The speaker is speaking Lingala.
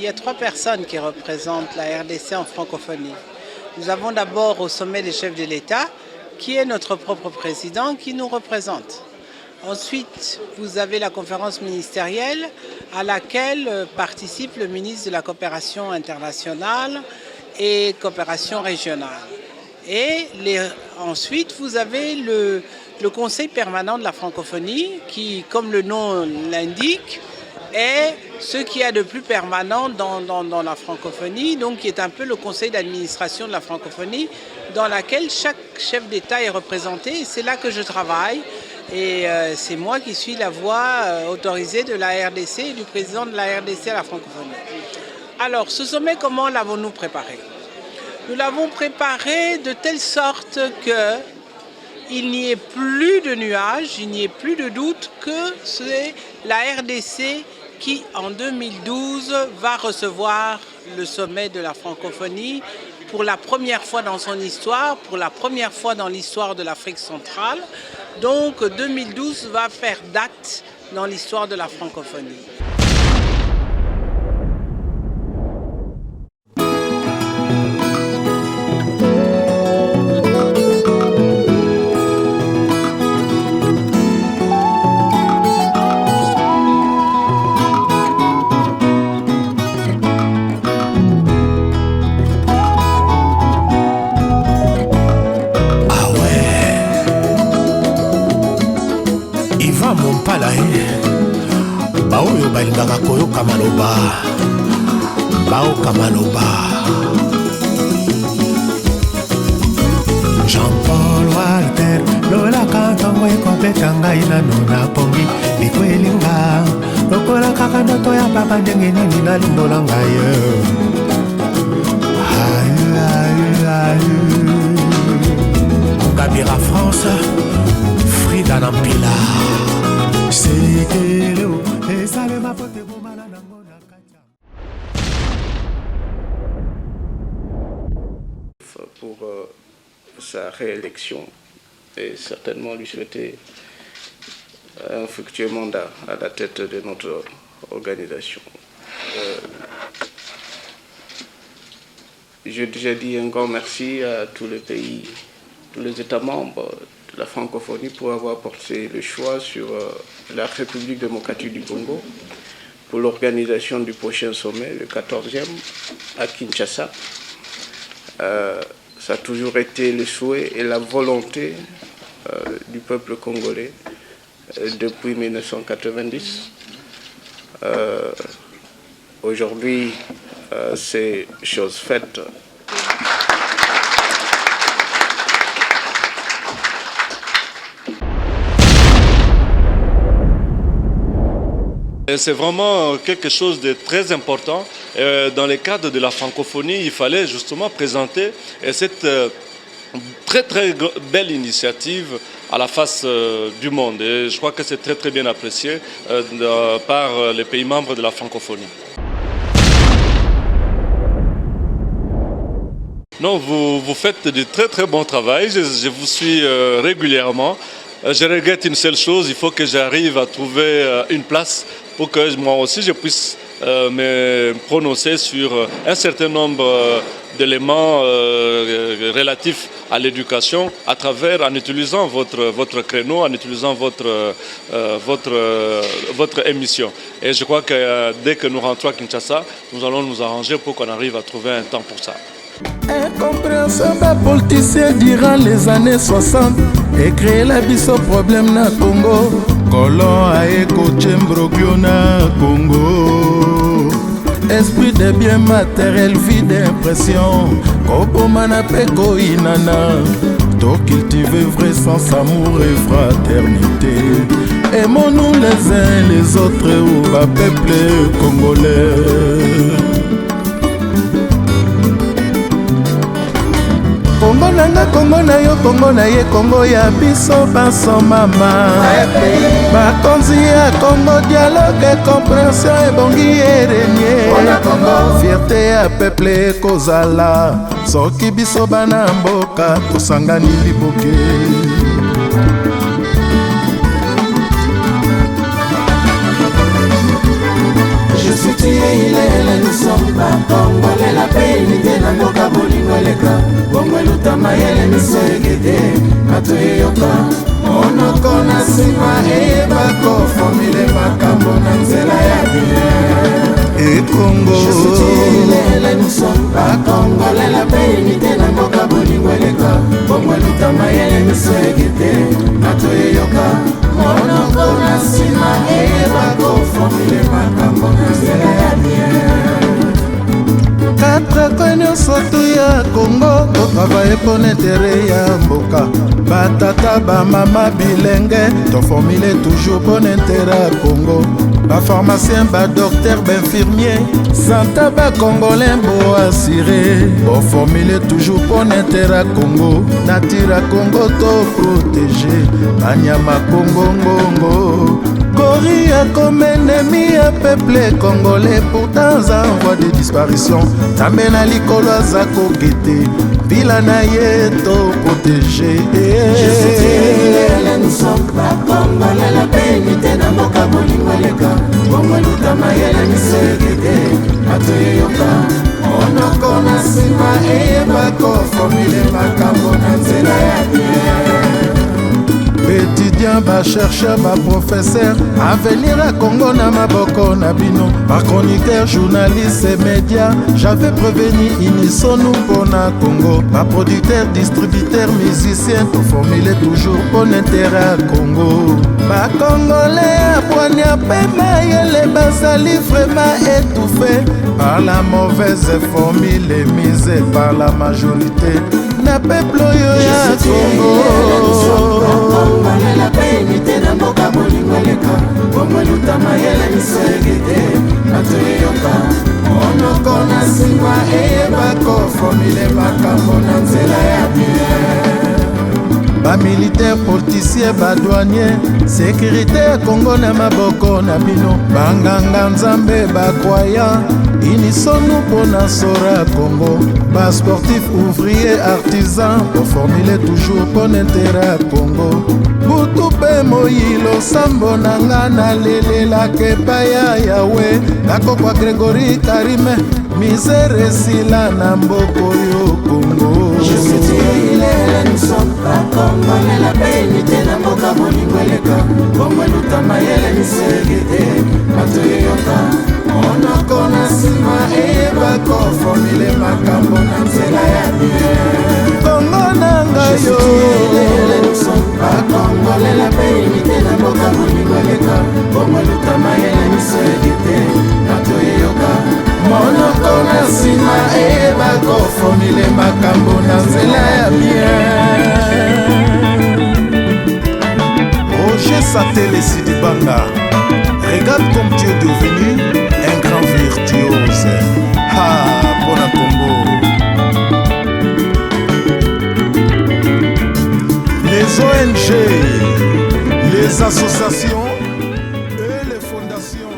il y a 3 personnes qui représentent la RDC en francophonie. Nous avons d'abord au sommet des chefs de l'État, qui est notre propre président, qui nous représente. Ensuite, vous avez la conférence ministérielle à laquelle participe le ministre de la Coopération internationale et coopération régionale. Et ensuite, vous avez le Conseil permanent de la francophonie qui, comme le nom l'indique, est ce qu'il y a de plus permanent dans la francophonie, donc qui est un peu le conseil d'administration de la francophonie, dans laquelle chaque chef d'État est représenté. C'est là que je travaille et c'est moi qui suis la voix autorisée de la RDC et du président de la RDC à la francophonie. Alors, ce sommet, comment l'avons-nous préparé? Nous l'avons préparé de telle sorte qu'il n'y ait plus de nuages, il n'y ait plus de doute que c'est la RDC qui, en 2012, va recevoir le sommet de la francophonie pour la première fois dans son histoire, pour la première fois dans l'histoire de l'Afrique centrale. Donc 2012 va faire date dans l'histoire de la francophonie. Baoyo balingaka koyoka maloba baoka maloba. Jean-Paul Walter lolaka ntongo ekopeta ngai nano napongi likwelinga lokola kaka ndoto ya papa ndenge nini nalindola ngai. Kabira France Frida Nampila pour sa réélection et certainement lui souhaiter un fructueux mandat à la tête de notre organisation. J'ai déjà dit un grand merci à tous les pays, tous les États membres de la francophonie pour avoir porté le choix sur la République démocratique du Congo pour l'organisation du prochain sommet, le 14e, à Kinshasa. Ça a toujours été le souhait et la volonté du peuple congolais depuis 1990. Aujourd'hui, c'est chose faite. C'est vraiment quelque chose de très important. Dans le cadre de la francophonie, il fallait justement présenter cette très belle initiative à la face du monde. Et je crois que c'est très bien apprécié par les pays membres de la francophonie. Non, vous faites du très bon travail. Je vous suis régulièrement. Je regrette une seule chose, il faut que j'arrive à trouver une place pour que moi aussi je puisse me prononcer sur un certain nombre d'éléments relatifs à l'éducation en utilisant votre créneau, en utilisant votre émission. Et je crois que dès que nous rentrons à Kinshasa, nous allons nous arranger pour qu'on arrive à trouver un temps pour ça. Incompréhension des politiciens durant les années 60 et créé la biso problème na Congo. Colon a écouté Mbrogio na Congo. Esprit de bien matériel, vie d'impression. Kobomana peko inana. To cultiver vrai sens, amour et fraternité. Aimons-nous les uns les autres ou bas peuple congolais. Congo nanga, Congo na yo, Congo na ye, Congo ya biso baso mama. Bakonzi ya Congo, dialogue et compréhension ebongi erenye. Fierté ya peuple kozala, soki biso bana mboka tosangani liboke. suis tué, il est, nous sommes pas Congolais, la paix, unité, na mboka bolingo eleka bongo eluta mayele miso egede bato eyoka monoko na nsima eyeba koformule makambo na nzela ya bien ekongo lele nous sommes pas Congolais, la paix, unité, na mboka bolingo eleka bongo eluta mayele miso egede bato eyoka monoko na nsima eyeba koformule makambo na nzela ya bien. Quatre nyonso tu ya Congo totravaille mpo na intere ya mboka batata bamama bilenge toformule toujours mpo na intere ya Congo bapharmacien badocteur bainfirmier santa bacongolais mbo assuré boformule toujours mpo na intere ya Congo natira Congo to protégé banyama Congo ngongo Koria comme ennemi à peuple congolais pourtant en voie de disparition Tambe na likolo aza kokete bila na ye to protégé nous sommes pas Congolais la paix unité na mboka bolingo eleka bongo eluta mayele miso egede bato eyoka monoko na nsima eyeba koformule makambo na nzela ya bien étudiant, chercheur, professeur, avenir à Congo na maboko na bino, par chroniqueur, journaliste et médias, j'avais prévenu Unisonu pour na Congo, ma producteur, distributeur, musicien, tout formulé toujours pour l'intérêt à Congo. Ma Congolais à poignard pema yele basali vraiment étouffé par la mauvaise formule mise par la majorité. Na peuple yo ya Congo la paix unité na mboka bolingo eleka bongo eluta mayele miso egede bato eyoka monoko na nsima eyeba koformule makambo na nzela ya bien bamilitaire politicien badouanier sécurité ya Congo na maboko na bino banganga nzambe bakroyant Unisonu mpo na sora Congo basportif ouvrier artisan boformule toujours mpo na intere ya Congo butu mpe moyilo sambo na nga nalelelaka epai ya yawe nakokwa Grégory Karime misere esila na mboko yo Congo nous sommes pas Congolais la paix unité na mboka bolingo eleka bongo eluta mayele miso egede bato eyoka monoko na nsima eyeba koformule makambo na nzela ya bien Congo na ngai yo nous sommes pas Congolais la paix unité na mboka bolingo eleka bongo eluta mayele miso egede bato eyoka monoko na nsima eyeba koformule makambo na nzela ya bien Roger Satele Sidibanga regarde comme tu es devenu un grand virtuose Bona Congo les ONG les associations et les fondations